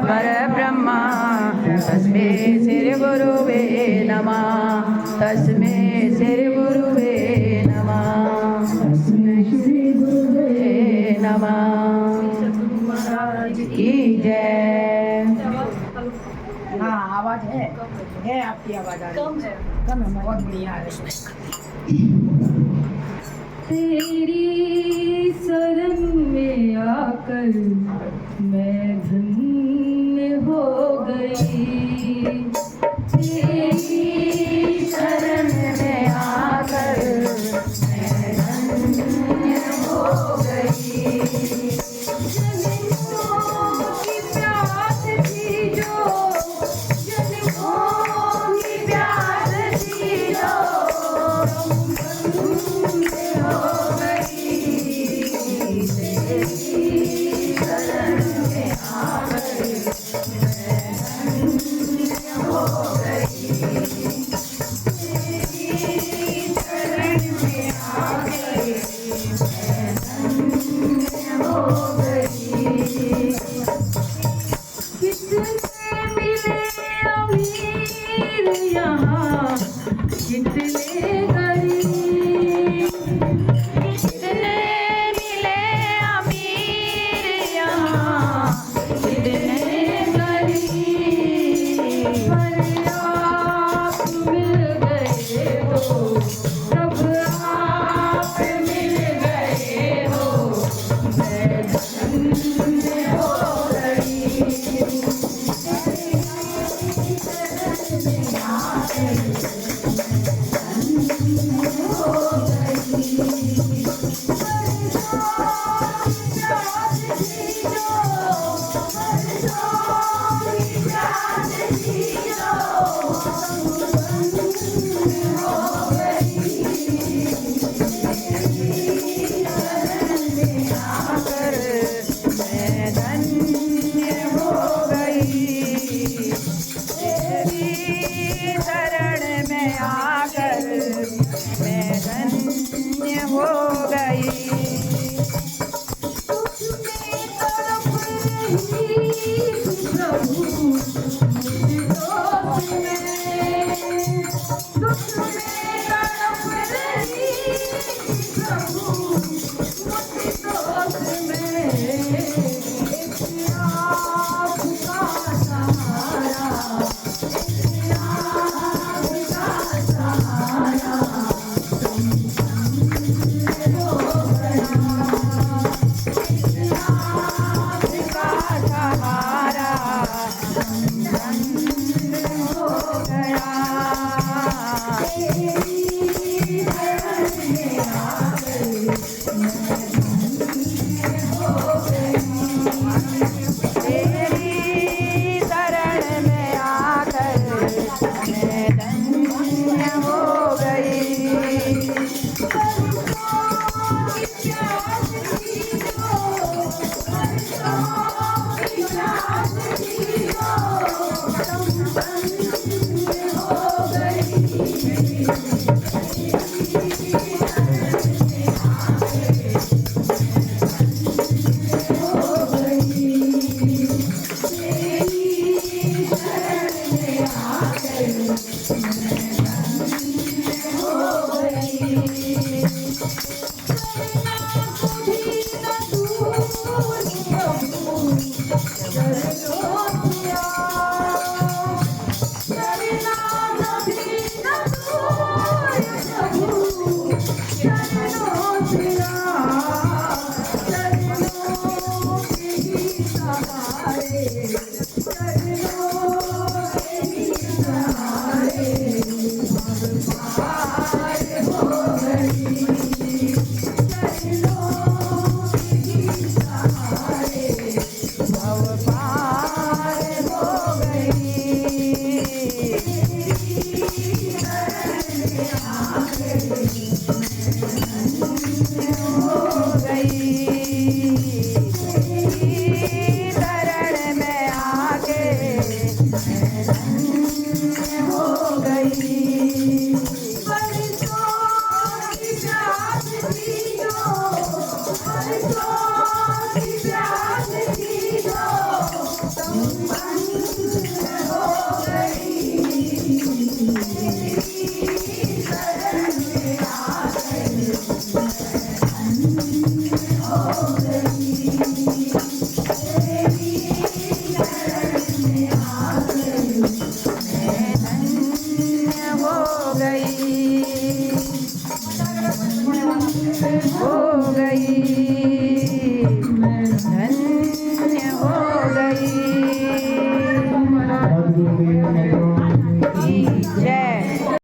परब्रह्मा तस्मै श्री गुरुवे नमः तस्मै श्री गुरुवे नमः तस्मै श्री गुरुवे नमः की जय। हाँ आवाज है आपकी आवाज आ रही है कम है बहुत बढ़िया आ रही है। तेरी शरण में आकर मैं धन्य हो गई। तेरी शरण में आकर मैं धन्य हो गई। जन्मों की प्यास थी जो जन्मों की प्यास थी जो शरण में आ कम